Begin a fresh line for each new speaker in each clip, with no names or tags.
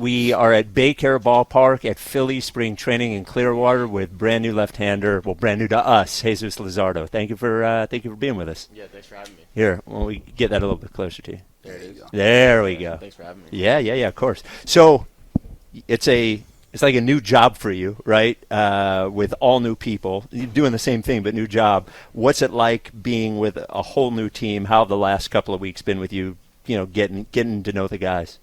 We are at Baycare Ballpark at Phillies spring training in Clearwater with brand new left-hander, well, brand new to us, Jesus Luzardo. Thank you for being with us.
Yeah, thanks for having me.
Here, when we get that a little bit closer to you.
There it is.
There we go.
Thanks for having me.
Yeah, of course. So it's like a new job for you, right? With all new people. You're doing the same thing, but new job. What's it like being with a whole new team? How have the last couple of weeks been with you, getting to know the guys?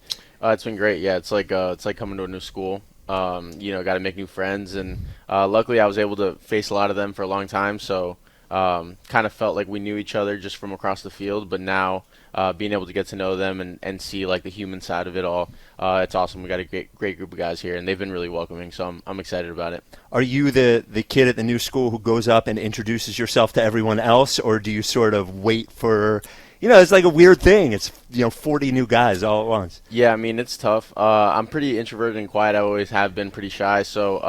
It's been great. Yeah, it's like coming to a new school. Got to make new friends, and luckily I was able to face a lot of them for a long time. So kind of felt like we knew each other just from across the field. But now being able to get to know them and see like the human side of it all, it's awesome. We got a great group of guys here, and they've been really welcoming. So I'm excited about it.
Are you the kid at the new school who goes up and introduces yourself to everyone else, or do you sort of wait for? It's like a weird thing. It's 40 new guys all at once.
Yeah, I mean it's tough. I'm pretty introverted and quiet. I always have been pretty shy. So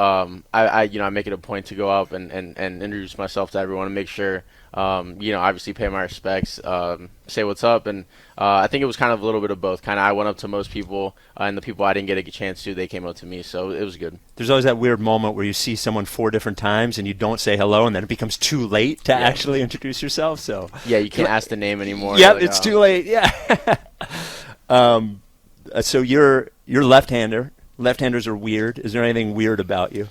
I make it a point to go up and introduce myself to everyone and make sure obviously pay my respects, say what's up, and I think it was kind of a little bit of both. Kind of I went up to most people, and the people I didn't get a chance to, they came up to me. So it was good.
There's always that weird moment where you see someone 4 different times and you don't say hello, and then it becomes too late to actually introduce yourself. So
yeah, you can't ask the name anymore.
Yeah, it's too late. Yeah. So you're left-hander. Left-handers are weird. Is there anything weird about you?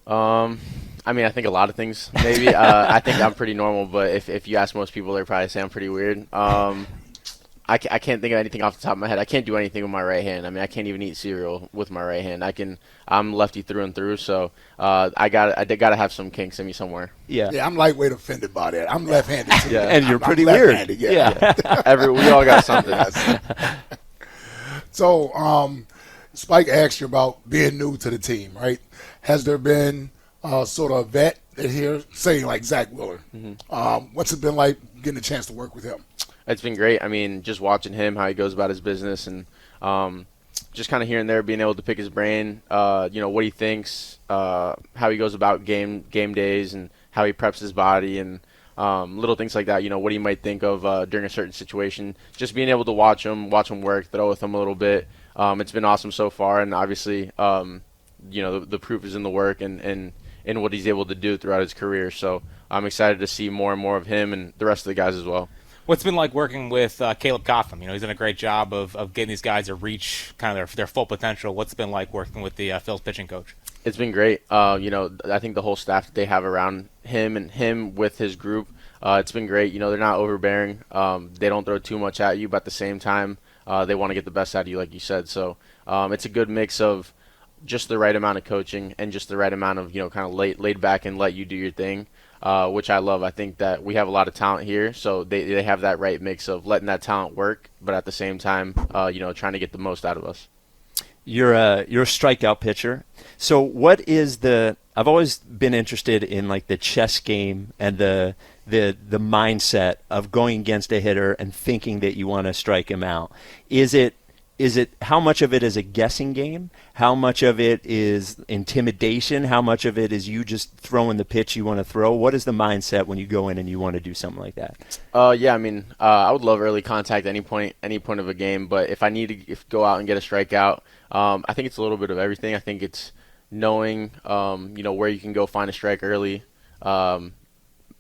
I mean, I think a lot of things, maybe. I think I'm pretty normal, but if you ask most people, they'd probably say I'm pretty weird. I can't think of anything off the top of my head. I can't do anything with my right hand. I mean, I can't even eat cereal with my right hand. I'm lefty through and through, so I gotta have some kinks in me somewhere.
Yeah, I'm lightweight offended by that. I'm left-handed too.
Yeah, and you're pretty weird.
Yeah. We all got something.
So, Spike asked you about being new to the team, right? Has there been sort of a vet here, say like Zach Wheeler? Mm-hmm. What's it been like getting a chance to work with him?
It's been great. I mean, just watching him, how he goes about his business, and just kind of here and there being able to pick his brain, what he thinks, how he goes about game days, and how he preps his body, and little things like that. What he might think of during a certain situation. Just being able to watch him work, throw with him a little bit. It's been awesome so far, and obviously, the proof is in the work and in what he's able to do throughout his career. So I'm excited to see more and more of him and the rest of the guys as well.
What's it been like working with Caleb Cotham? He's done a great job of getting these guys to reach kind of their full potential. What's it been like working with the Phil's pitching coach?
It's been great. I think the whole staff that they have around him and him with his group, it's been great. They're not overbearing. They don't throw too much at you, but at the same time, they want to get the best out of you, like you said. So it's a good mix of just the right amount of coaching and just the right amount of, kind of laid back and let you do your thing. Which I love. I think that we have a lot of talent here, so they have that right mix of letting that talent work, but at the same time, trying to get the most out of us.
You're a strikeout pitcher. So what is I've always been interested in like the chess game and the mindset of going against a hitter and thinking that you want to strike him out. Is it how much of it is a guessing game? How much of it is intimidation? How much of it is you just throwing the pitch you want to throw? What is the mindset when you go in and you want to do something like that?
I would love early contact any point of a game, but if I need to go out and get a strikeout, I think it's a little bit of everything. I think it's knowing, where you can go find a strike early.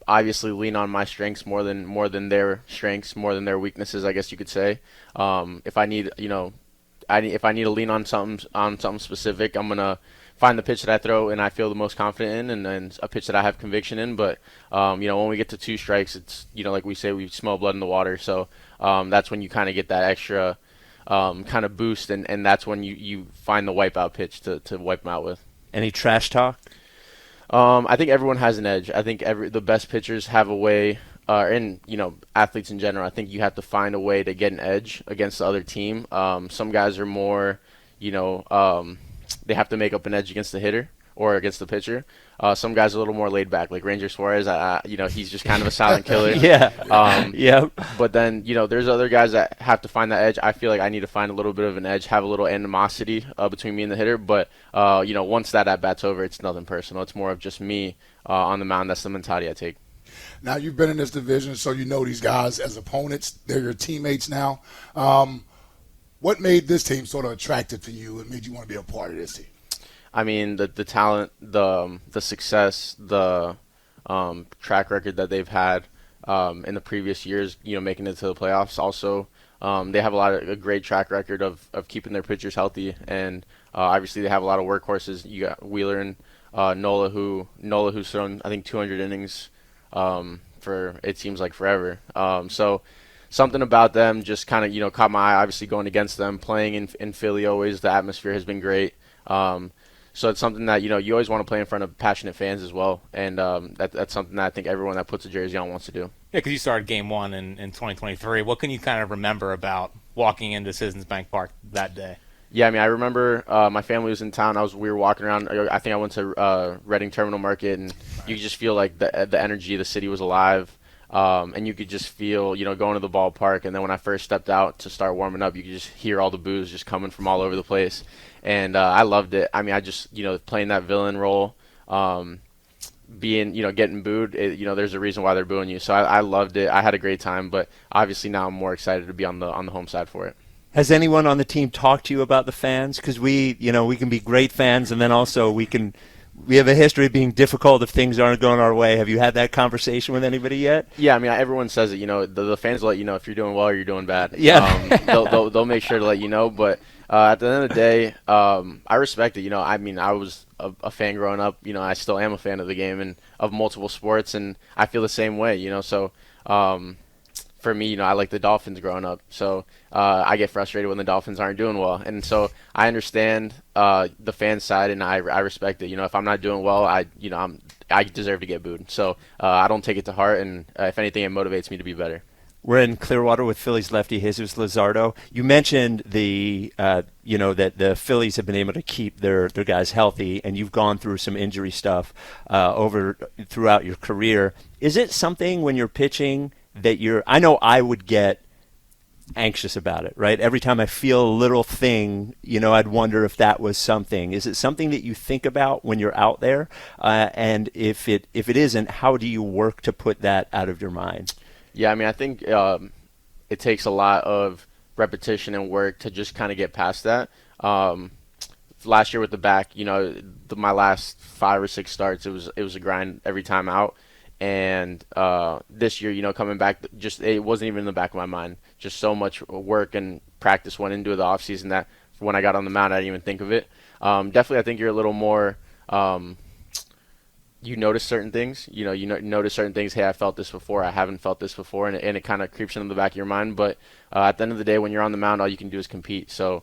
Obviously lean on my strengths more than their strengths, more than their weaknesses, I guess you could say. If I need to lean on something specific, I'm gonna find the pitch that I throw and I feel the most confident in, and a pitch that I have conviction in. But when we get to 2 strikes, it's like we say, we smell blood in the water. So that's when you kind of get that extra kind of boost, and that's when you find the wipeout pitch to wipe them out with.
Any trash talk?
I think everyone has an edge. I think the best pitchers have a way, and athletes in general. I think you have to find a way to get an edge against the other team. Some guys are more, they have to make up an edge against the hitter or against the pitcher. Some guys are a little more laid back, like Ranger Suarez. He's just kind of a silent killer.
Yeah.
But then there's other guys that have to find that edge. I feel like I need to find a little bit of an edge, have a little animosity between me and the hitter. But once that at bat's over, it's nothing personal. It's more of just me on the mound. That's the mentality I take.
Now you've been in this division, so you know these guys as opponents. They're your teammates now. What made this team sort of attractive to you and made you want to be a part of this team?
I mean, the talent, the success, the track record that they've had in the previous years, making it to the playoffs. Also, they have a great track record of keeping their pitchers healthy, and obviously they have a lot of workhorses. You got Wheeler and Nola, who's thrown I think 200 innings for it seems like forever. So something about them just kind of caught my eye. Obviously going against them, playing in Philly, always the atmosphere has been great. So it's something that you always want to play in front of passionate fans as well, and that's something that I think everyone that puts a jersey on wants to do.
Yeah, because you started Game 1 in 2023. What can you kind of remember about walking into Citizens Bank Park that day?
Yeah, I mean, I remember my family was in town. We were walking around. I think I went to Reading Terminal Market, and you could just feel like the energy of the city was alive. And you could just feel, going to the ballpark. And then when I first stepped out to start warming up, you could just hear all the boos just coming from all over the place. And I loved it. I mean, I just, playing that villain role, being, getting booed, there's a reason why they're booing you. So I loved it. I had a great time. But obviously now I'm more excited to be on the home side for it.
Has anyone on the team talked to you about the fans? Because we can be great fans, and then also we have a history of being difficult if things aren't going our way. Have you had that conversation with anybody yet?
Yeah, I mean, everyone says it. The fans will let you know if you're doing well or you're doing bad.
Yeah.
They'll make sure to let you know. But at the end of the day, I respect it. I mean, I was a fan growing up. I still am a fan of the game and of multiple sports, and I feel the same way. So for me, I like the Dolphins growing up. So I get frustrated when the Dolphins aren't doing well. And so I understand the fan side, and I respect it. If I'm not doing well, I deserve to get booed. So I don't take it to heart, and if anything, it motivates me to be better.
We're in Clearwater with Phillies lefty Jesus Luzardo. You mentioned that the Phillies have been able to keep their guys healthy, and you've gone through some injury stuff throughout your career. Is it something when you're pitching that I know I would get anxious about it, right? Every time I feel a little thing, I'd wonder if that was something. Is it something that you think about when you're out there? And if it isn't, how do you work to put that out of your mind?
Yeah, I mean, I think it takes a lot of repetition and work to just kind of get past that. Last year with the back, my last 5 or 6 starts, it was a grind every time out. And this year, coming back, it wasn't even in the back of my mind. Just so much work and practice went into the offseason that when I got on the mound, I didn't even think of it. Definitely, I think you're a little more you notice certain things. You notice certain things. Hey, I felt this before. I haven't felt this before, and it kind of creeps into the back of your mind. But at the end of the day, when you're on the mound, all you can do is compete. So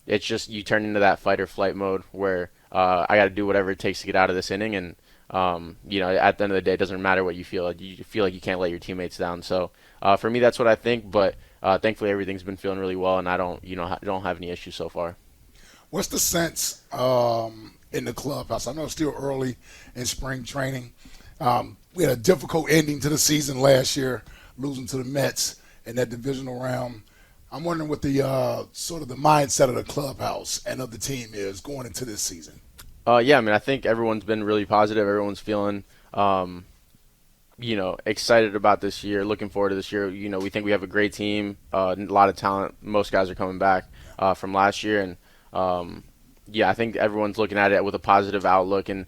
it's just you turn into that fight or flight mode where I got to do whatever it takes to get out of this inning. And at the end of the day, it doesn't matter what you feel. Like you feel like you can't let your teammates down. So for me, that's what I think. But thankfully, everything's been feeling really well, and I don't have any issues so far.
What's the sense in the clubhouse? I know it's still early in spring training. We had a difficult ending to the season last year, losing to the Mets in that divisional round. I'm wondering what the sort of the mindset of the clubhouse and of the team is going into this season.
Yeah, I mean, I think everyone's been really positive. Everyone's feeling, excited about this year, looking forward to this year. We think we have a great team, a lot of talent. Most guys are coming back from last year, and I think everyone's looking at it with a positive outlook, and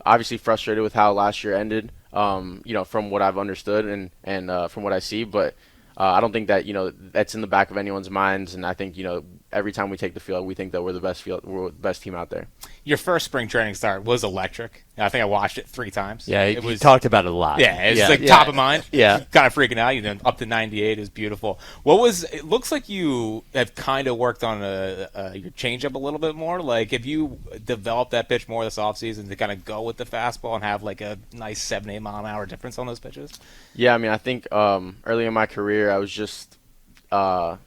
obviously frustrated with how last year ended. From what I've understood and from what I see, but I don't think that that's in the back of anyone's minds, and I think every time we take the field, we think that we're the best team out there.
Your first spring training start was electric. I think I watched it 3 times.
Yeah, you talked about it a lot.
Yeah, it's top of mind.
Yeah,
kind of freaking out. Up to 98 is beautiful. It looks like you have kind of worked on your changeup a little bit more. Like, have you developed that pitch more this offseason to kind of go with the fastball and have like a nice 7-8 mile an hour difference on those pitches? Yeah,
I mean, I think early in my career, I was just my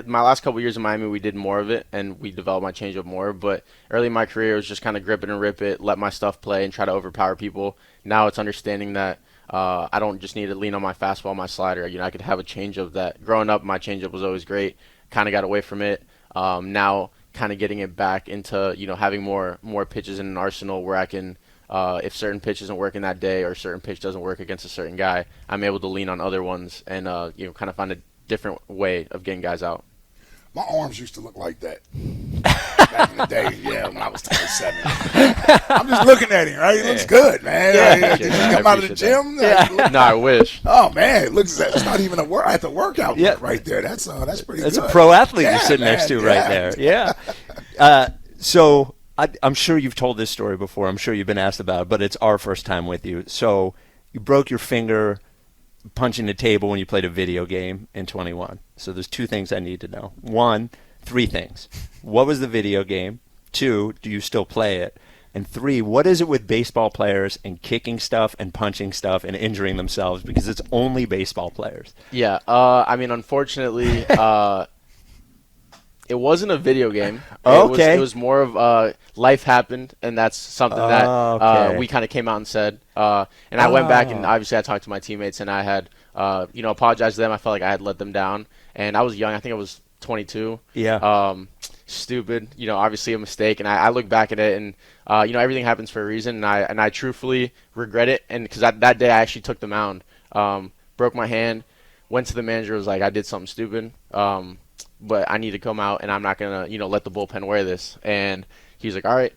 last couple years in Miami, we did more of it, and we developed my changeup more. But early in my career, it was just kind of grip it and rip it, let my stuff play, and try to overpower people. Now it's understanding that I don't just need to lean on my fastball, my slider. I could have a changeup that, growing up, my changeup was always great. Kind of got away from it. Now kind of getting it back into, having more pitches in an arsenal where I can, if certain pitch isn't working that day or certain pitch doesn't work against a certain guy, I'm able to lean on other ones and, kind of find a different way of getting guys out.
My arms used to look like that back in the day. Yeah, when I was 27. I'm just looking at him, right? He looks good, man.
Yeah.
Did you come out of the gym?
No, I wish.
Oh man, it looks. It's not even at the workout right there. That's pretty.
That's
good.
a pro athlete you're
Yeah,
sitting next to
man,
right there. Yeah. So I'm sure you've told this story before. I'm sure you've been asked about it, but it's our first time with you. So you broke your finger punching a table when you played a video game in 21. So there's two things I need to know. One, three things. What was the video game? Two, do you still play it? And three, what is it with baseball players and kicking stuff and punching stuff and injuring themselves? Because it's only baseball players.
Yeah. I mean, unfortunately, it wasn't a video game.
Okay.
It was more of life happened, and that's something that we kind of came out and said. And I went back and obviously I talked to my teammates, and I had apologized to them. I felt like I had let them down, and I was young. I think I was 22.
Yeah.
Stupid. Obviously a mistake. And I look back at it, and everything happens for a reason, and I truthfully regret it. And because that day I actually took the mound, broke my hand, went to the manager, was like, I did something stupid. But I need to come out, and I'm not gonna, let the bullpen wear this. And he's like, all right,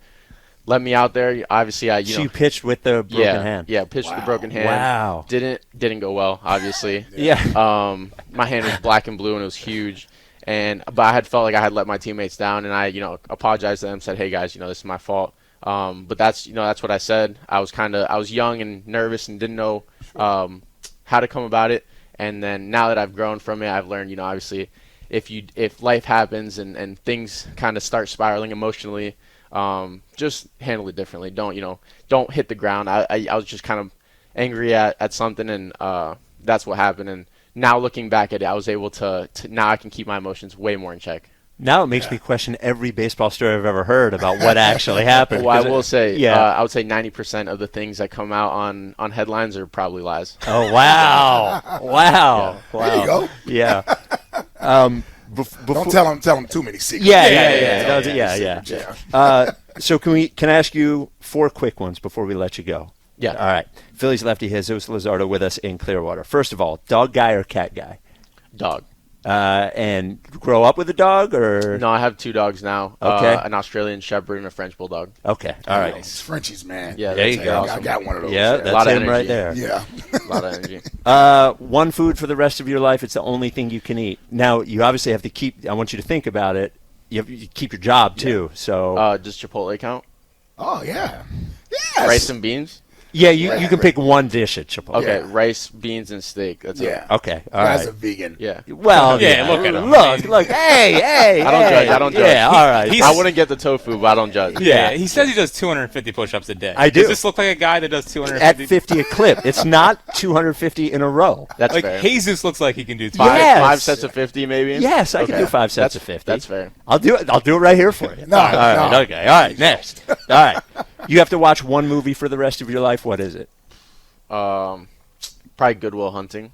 let me out there. Obviously,
So you pitched with the broken hand.
Yeah, pitched with the broken hand.
Wow.
Didn't go well, obviously.
Yeah.
My hand was black and blue, and it was huge. But I had felt like I had let my teammates down, and I, apologized to them, said, hey guys, this is my fault. But that's what I said. I was young and nervous and didn't know how to come about it. And then now that I've grown from it, I've learned, obviously, if life happens and things kind of start spiraling emotionally, just handle it differently. Don't hit the ground. I was just kind of angry at something, and that's what happened. And now looking back at it, I was able to now I can keep my emotions way more in check.
Now it makes me question every baseball story I've ever heard about what actually happened.
Well, I will say,
I
would say 90% of the things that come out on headlines are probably lies.
Oh, wow. Wow.
Yeah.
Wow.
There you go.
Yeah.
Don't tell them too many secrets.
Yeah. So can I ask you 4 quick ones before we let you go?
Yeah.
All right. Phillies lefty Jesus Luzardo with us in Clearwater. First of all, dog guy or cat guy?
Dog.
And grow up with a dog, or?
No, I have 2 dogs now.
Okay.
An Australian Shepherd and a French Bulldog.
Okay. All right.
It's Frenchies, man.
Yeah,
there you go.
I got one of those.
Yeah,
A
that's
lot of
him right
energy.
there.
Yeah.
A lot of energy.
One food for the rest of your life. It's the only thing you can eat. Now, you obviously have to keep, I want you to think about it. You keep your job, too. So.
Does Chipotle count?
Oh, yeah. Yes.
Rice and beans?
Yeah, you can pick one dish at Chipotle.
Okay,
Yeah.
rice, beans, and steak. That's
Yeah.
it.
Okay. All
Guy's
right.
a vegan.
Yeah.
Well,
Yeah, look at him.
Look. Hey.
I don't judge. I don't judge.
Yeah, all right.
He's-
I wouldn't get the tofu, but I don't judge.
Yeah, he says he does 250 push-ups a day.
I do.
Does this look like a guy that does
At
250?
50 a clip. It's not 250 in a row.
That's
Like
fair.
Jesus looks like he can do
Five,
250.
Yes.
5 sets of 50, maybe?
Yes, I can
Okay.
do 5 sets
That's-
of 50.
That's fair.
I'll do it. I'll do it right here for you.
No,
All right.
no.
Okay. All right. Next. All right. You have to watch one movie for the rest of your life. What is it?
Probably Good Will Hunting.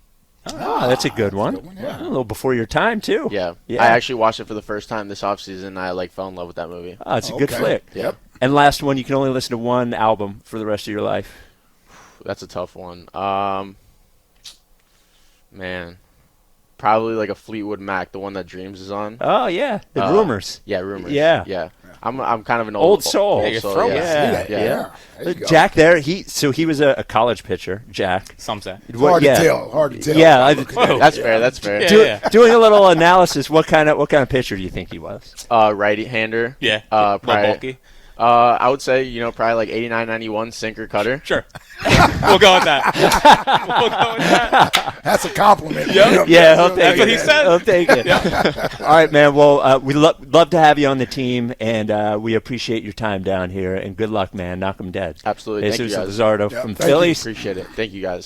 Oh, that's a good one.
yeah.
A little before your time, too.
Yeah.
Yeah.
I actually watched it for the first time this offseason. I fell in love with that movie.
Oh, it's a good
Okay.
flick.
Yep.
And last one, you can only listen to one album for the rest of your life.
That's a tough one. Man. Probably like a Fleetwood Mac, the one that Dreams is on.
Oh, yeah. The Rumors.
Yeah, Rumors.
Yeah.
Yeah. I'm kind of an
Old soul.
Yeah, you're throwing it.
Yeah.
There you go.
Jack there, he was a college pitcher, Jack.
Some say.
Hard to tell. Hard to tell.
Yeah,
Whoa.
That's fair. That's fair.
Yeah.
Doing a little analysis, what kind of pitcher do you think he was?
Righty-hander.
Yeah.
Probably,
Little bulky.
I would say, probably like 89, 91 sinker cutter.
Sure. We'll go with that. We'll go with that.
That's a compliment.
Yep.
Yeah, he'll take
That's
it.
what he said.
He'll take it. All right, man. Well, we love to have you on the team, and we appreciate your time down here. And good luck, man. Knock 'em dead.
Absolutely. Thank
Jesus
you, guys.
Luzardo
Yep,
from
thank you.
Phillies.
Appreciate it. Thank you, guys.